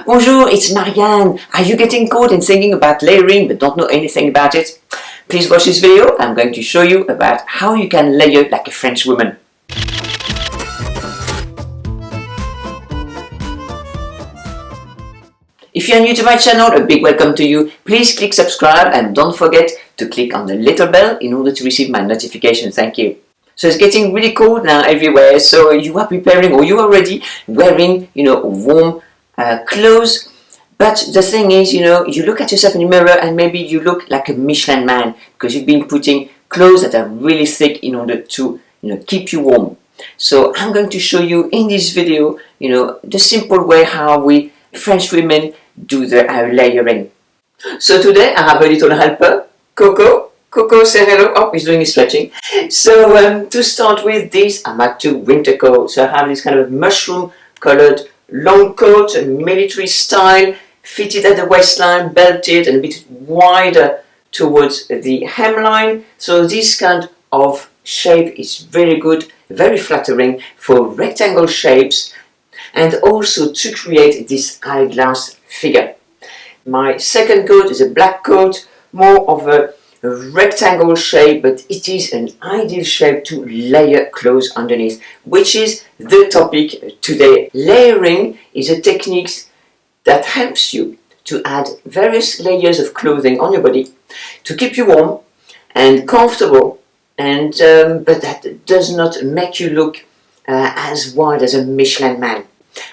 Bonjour, it's Marianne. Are you getting cold and thinking about layering but don't know anything about it? Please watch this video. I'm going to show you about how you can layer like a French woman. If you're new to my channel, a big welcome to you. Please click subscribe and don't forget to click on the little bell in order to receive my notifications. Thank you. So it's getting really cold now everywhere, so you are preparing or you're already wearing, warm clothes. But the thing is, you look at yourself in the mirror and maybe you look like a Michelin man because you've been putting clothes that are really thick in order to, keep you warm. So I'm going to show you in this video, the simple way how we French women do the layering. So today I have a little helper, Coco. Coco, say hello. Oh, he's doing his stretching. So to start with this, I'm at two winter coats. So I have this kind of mushroom colored long coat, military style, fitted at the waistline, belted and a bit wider towards the hemline. So this kind of shape is very good, very flattering for rectangle shapes and also to create this eyeglass figure. My second coat is a black coat, more of a rectangle shape, but it is an ideal shape to layer clothes underneath, which is the topic today. Layering is a technique that helps you to add various layers of clothing on your body to keep you warm and comfortable, and but that does not make you look as wide as a Michelin man.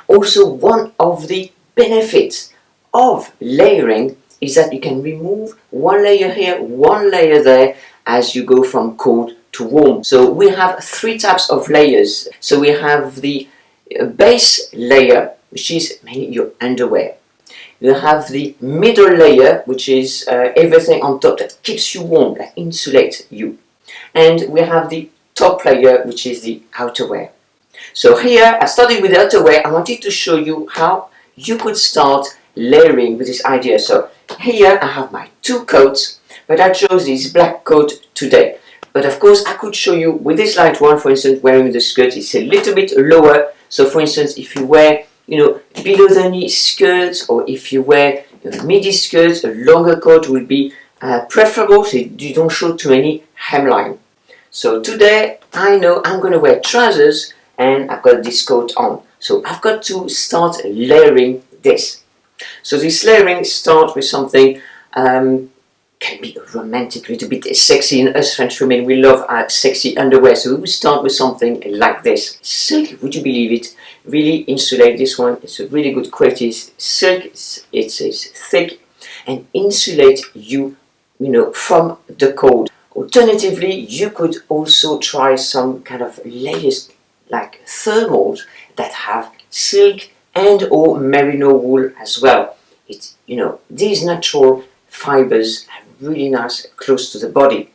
Also, one of the benefits of layering is that you can remove one layer here, one layer there as you go from cold to warm. So we have three types of layers. So we have the base layer, which is mainly your underwear. You have the middle layer, which is everything on top that keeps you warm, that insulates you. And we have the top layer, which is the outerwear. So here, I started with the outerwear. I wanted to show you how you could start layering with this idea. So here I have my two coats, but I chose this black coat today. But of course I could show you with this light one, for instance, wearing the skirt, it's a little bit lower. So for instance, if you wear, below the knee skirts, or if you wear midi skirts, a longer coat will be preferable so you don't show too many hemline. So today I know I'm going to wear trousers and I've got this coat on. So I've got to start layering this. So this layering starts with something can be romantic, a little bit sexy. In us French women, we love sexy underwear. So we will start with something like this. Silk, would you believe it? Really insulate this one. It's a really good quality silk. It's thick and insulate you, from the cold. Alternatively, you could also try some kind of layers like thermals that have silk and or merino wool as well. It's, these natural fibers are really nice close to the body.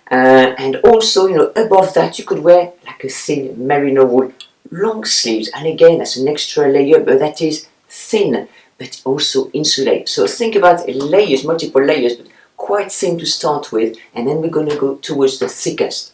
And also, above that you could wear like a thin merino wool long sleeves. And again, that's an extra layer, but that is thin, but also insulate. So think about layers, multiple layers, but quite thin to start with. And then we're going to go towards the thickest.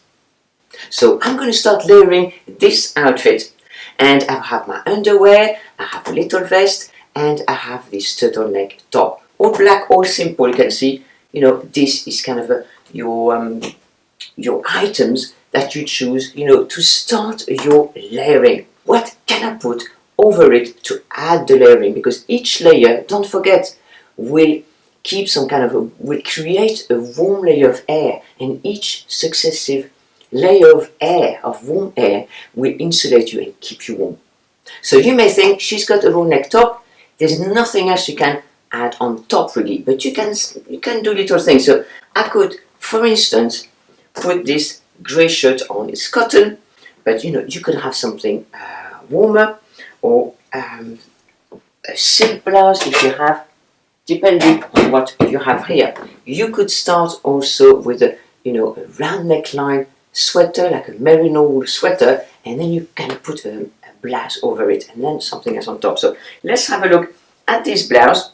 So I'm going to start layering this outfit. And I have my underwear, I have a little vest, and I have this turtleneck top. All black, all simple. You can see, this is kind of your items that you choose, to start your layering. What can I put over it to add the layering? Because each layer, don't forget, will keep will create a warm layer of air, and each successive layer of air, of warm air, will insulate you and keep you warm. So you may think she's got a roll neck top, there's nothing else you can add on top really, but you can do little things. So I could, for instance, put this grey shirt on. It's cotton, but you could have something warmer, or a silk blouse if you have, depending on what you have here. You could start also with a round neckline sweater, like a merino wool sweater, and then you can put a blouse over it, and then something else on top. So let's have a look at this blouse,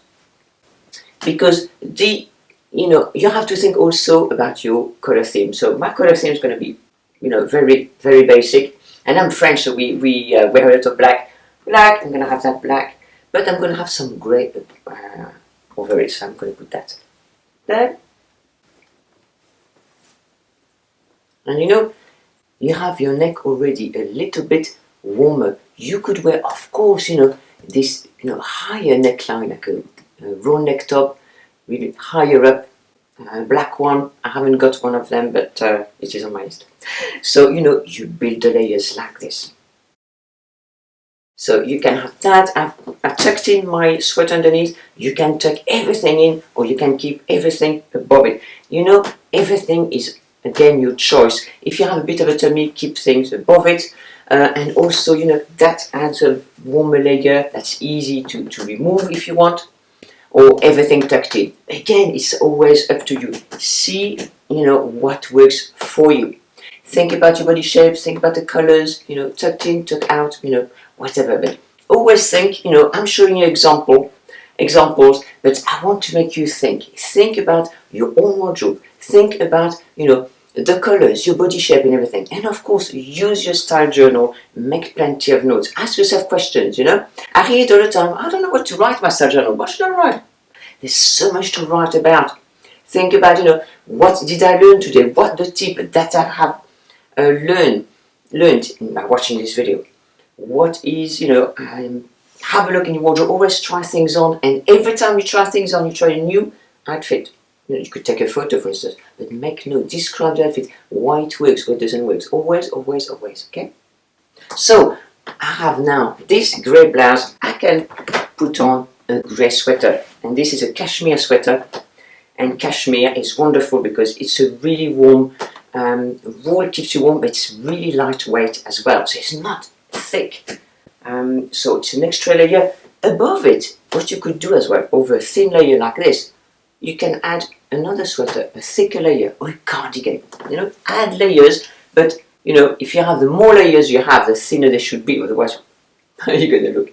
because you have to think also about your color theme. So my color theme is going to be, very, very basic. And I'm French, so we wear a lot of black. I'm going to have that black but I'm going to have some grey over it, so I'm going to put that there. And you know, you have your neck already a little bit warmer. You could wear, of course, you know, this, you know, higher neckline, like a raw neck top, really higher up, black one. I haven't got one of them, but it is on my list. So, you know, you build the layers like this. So you can have that. I've tucked in my sweater underneath. You can tuck everything in, or you can keep everything above it. You know, everything is, again, your choice. If you have a bit of a tummy, keep things above it. And also, you know, that adds a warmer layer that's easy to remove if you want. Or everything tucked in. Again, it's always up to you. See, you know, what works for you. Think about your body shape, think about the colors, you know, tucked in, tucked out, you know, whatever. But always think, you know, I'm showing you examples, but I want to make you think. Think about your own wardrobe. Think about, you know, the colors, your body shape and everything. And of course, use your style journal, make plenty of notes. Ask yourself questions, you know. I hear it all the time, I don't know what to write in my style journal. What should I write? There's so much to write about. Think about, you know, what did I learn today? What the tip that I have learned by watching this video. What is, you know, have a look in your wardrobe. Always try things on, and every time you try things on, you try a new outfit. You know, you could take a photo, for instance, but make note, describe the outfit, why it works, why it doesn't work. Always, always, always, okay? So, I have now this grey blouse. I can put on a grey sweater, and this is a cashmere sweater, and cashmere is wonderful because it's a really warm, wool keeps you warm, but it's really lightweight as well, so it's not thick. So it's an extra layer above it. What you could do as well, over a thin layer like this, you can add another sweater, a thicker layer, or a cardigan. You know, add layers, but you know, if you have the more layers you have, the thinner they should be, otherwise you're going to look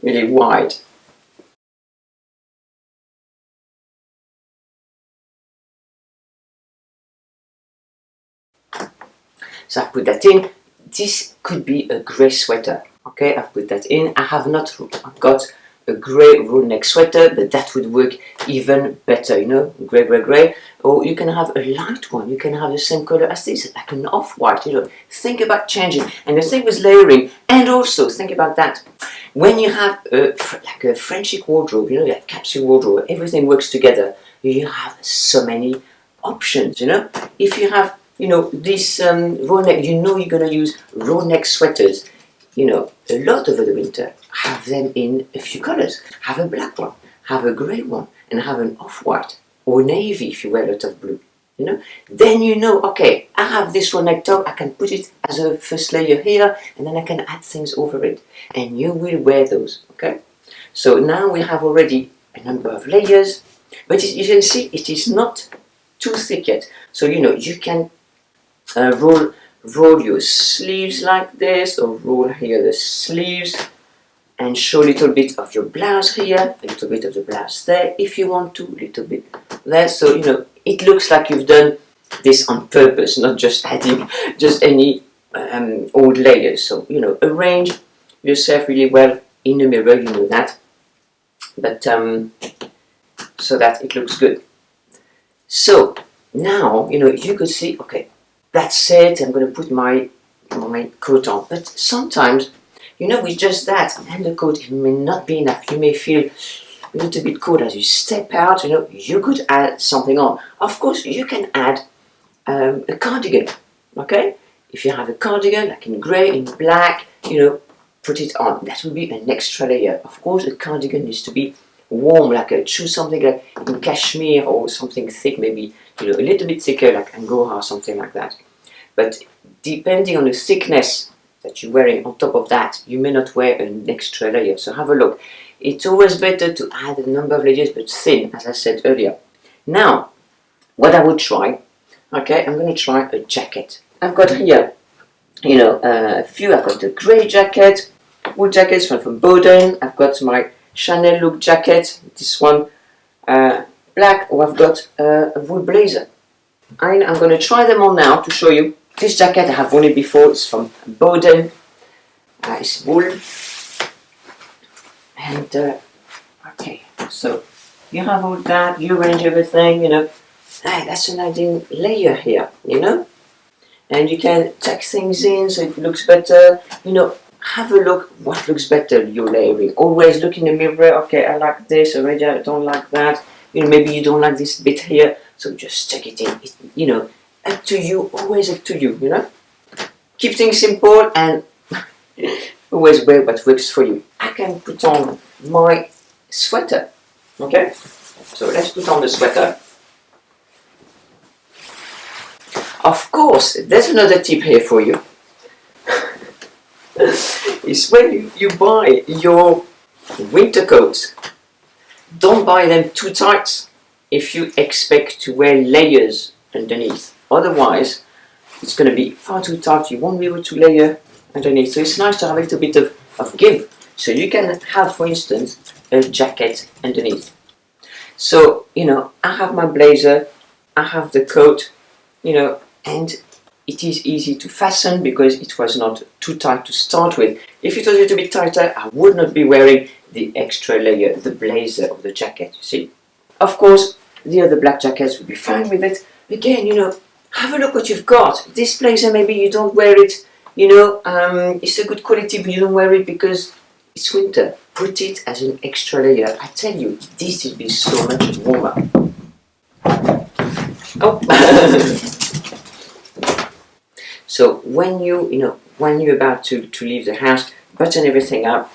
really wide. So I've put that in. This could be a grey sweater. Okay, I've put that in. I have not got a grey roll neck sweater, but that would work even better, you know, grey, grey, grey. Or you can have a light one. You can have the same color as this, like an off-white, you know. Think about changing. And the thing with layering, and also think about that. When you have like a French chic wardrobe, you know, like capsule wardrobe, everything works together. You have so many options, you know. If you have, you know, this raw neck, you know you're going to use raw neck sweaters. You know, a lot over the winter, have them in a few colors. Have a black one, have a grey one, and have an off-white or navy if you wear a lot of blue. You know, then you know, okay, I have this raw neck top, I can put it as a first layer here, and then I can add things over it, and you will wear those. Okay, so now we have already a number of layers, but you can see it is not too thick yet. So you know, you can roll your sleeves like this, or roll here the sleeves and show a little bit of your blouse here, a little bit of the blouse there if you want to, a little bit there, so you know it looks like you've done this on purpose, not just adding just any old layers. So you know, arrange yourself really well in the mirror, you know that, but so that it looks good. So now you know you could see, okay, that's it, I'm going to put my coat on. But sometimes, you know, with just that and the coat, it may not be enough. You may feel a little bit cold as you step out, you know, you could add something on. Of course, you can add a cardigan, okay? If you have a cardigan, like in grey, in black, you know, put it on. That would be an extra layer. Of course, a cardigan needs to be warm, like choose something like in cashmere or something thick, maybe, you know, a little bit thicker, like Angora or something like that. But depending on the thickness that you're wearing on top of that, you may not wear an extra layer. So have a look. It's always better to add a number of layers, but thin, as I said earlier. Now, what I would try, okay, I'm going to try a jacket. I've got here, you know, a few. I've got the grey jacket, wool jackets from Boden. I've got my Chanel look jacket, this one, black, or I've got a wool blazer. And I'm going to try them on now to show you. This jacket I have worn it before, it's from Boden, it's wool, And okay, so you have all that, you arrange everything, you know. Hey, that's an ideal layer here, you know. And you can tuck things in so it looks better, you know. Have a look what looks better you're layering. Always look in the mirror, okay, I like this, already I don't like that. You know, maybe you don't like this bit here, so just tuck it in. You know, up to you, always up to you, you know. Keep things simple and always wear what works for you. I can put on my sweater, okay? So let's put on the sweater. Of course, there's another tip here for you. Is when you buy your winter coats, don't buy them too tight if you expect to wear layers underneath. Otherwise, it's going to be far too tight. You won't be able to layer underneath. So it's nice to have a little bit of give. So you can have, for instance, a jacket underneath. So, you know, I have my blazer, I have the coat, you know, and it is easy to fasten because it was not too tight to start with. If it was a little bit tighter, I would not be wearing the extra layer, the blazer of the jacket, you see. Of course, the other black jackets would be fine with it. Again, you know, have a look what you've got. This blazer, maybe you don't wear it, you know, it's a good quality, but you don't wear it because it's winter. Put it as an extra layer. I tell you, this will be so much warmer. Oh. So when when you're about to leave the house, button everything up,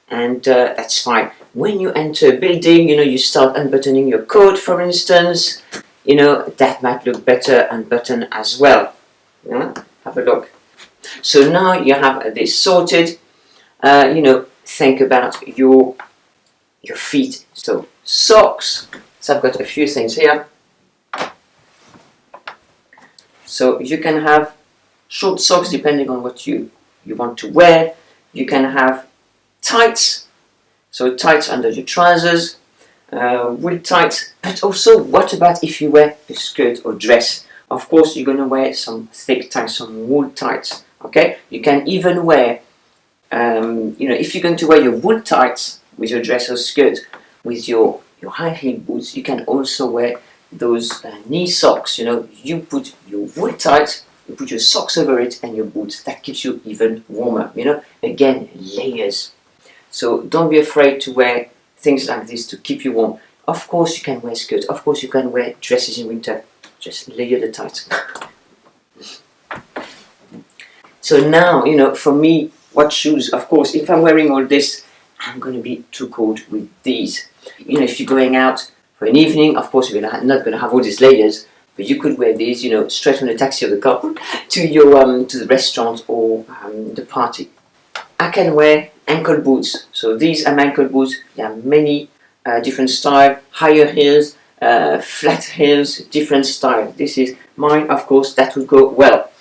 and that's fine. When you enter a building, you know, you start unbuttoning your coat, for instance, you know, that might look better unbuttoned as well. Yeah? Have a look. So now you have this sorted, you know, think about your feet. So socks. So I've got a few things here. So you can have short socks depending on what you want to wear. You can have tights, so tights under your trousers, wool tights, but also what about if you wear a skirt or dress? Of course you're going to wear some thick tights, some wool tights, okay? You can even wear, you know, if you're going to wear your wool tights with your dress or skirt, with your high heel boots, you can also wear those knee socks, you know. You put your wool tights, you put your socks over it and your boots. That keeps you even warmer, you know. Again, layers. So don't be afraid to wear things like this to keep you warm. Of course you can wear skirts. Of course you can wear dresses in winter. Just layer the tights. So now, you know, for me, what shoes? Of course, if I'm wearing all this, I'm going to be too cold with these. You know, if you're going out for an evening, of course you're not going to have all these layers. But you could wear these, you know, straight from the taxi or the car to your to the restaurant or the party. I can wear ankle boots. So these are my ankle boots. There are many different styles, higher heels, flat heels, different style. This is mine, of course, that would go well.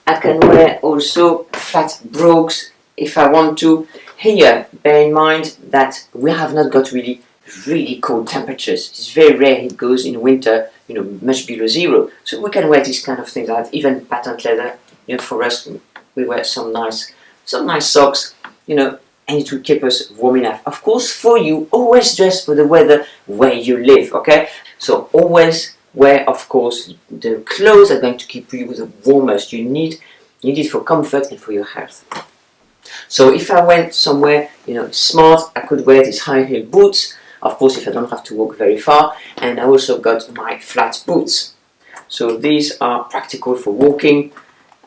I can wear also flat brogues if I want to. Here, bear in mind that we have not got really cold temperatures. It's very rare it goes in winter, you know, much below zero. So we can wear these kind of things. I have even patent leather, you know, for us. We wear some nice socks, you know, and it will keep us warm enough. Of course, for you, always dress for the weather where you live, okay? So always wear, of course, the clothes that are going to keep you the warmest. You need it for comfort and for your health. So if I went somewhere, you know, smart, I could wear these high heel boots. Of course, if I don't have to walk very far, and I also got my flat boots. So these are practical for walking,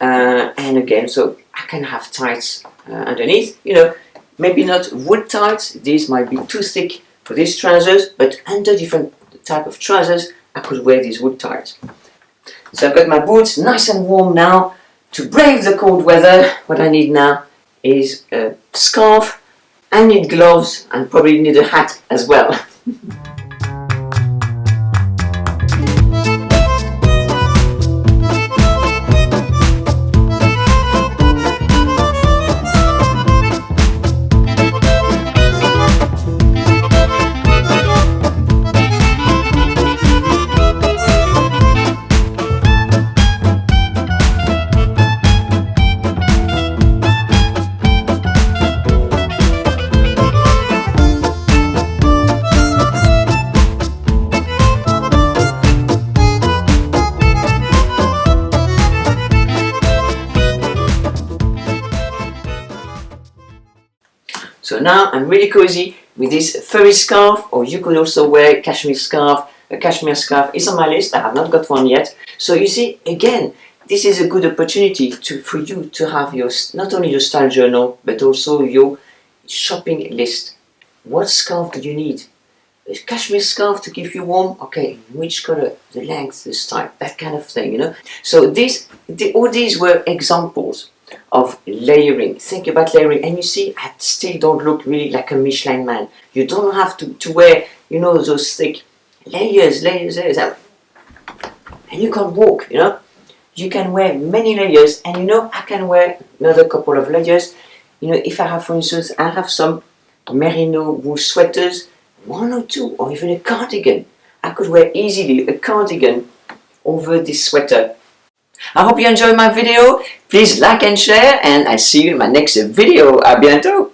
and again, so I can have tights underneath, you know, maybe not wool tights, these might be too thick for these trousers, but under different type of trousers, I could wear these wool tights. So I've got my boots nice and warm now. To brave the cold weather, what I need now is a scarf. I need gloves and probably need a hat as well. now I'm really cozy with this furry scarf, or you could also wear a cashmere scarf. A cashmere scarf is on my list. I have not got one yet. So you see, again, this is a good opportunity for you to have your, not only your style journal, but also your shopping list. What scarf do you need? A cashmere scarf to keep you warm? Okay, which color? The length, the style, that kind of thing, you know. So all these were examples of layering. Think about layering, and you see, I still don't look really like a Michelin man. You don't have to wear, you know, those thick layers, and you can walk, you know. You can wear many layers, and you know, I can wear another couple of layers. You know, if I have, for instance, I have some merino wool sweaters, one or two, or even a cardigan. I could wear easily a cardigan over this sweater. I hope you enjoyed my video. Please like and share, and I see you in my next video. À bientôt.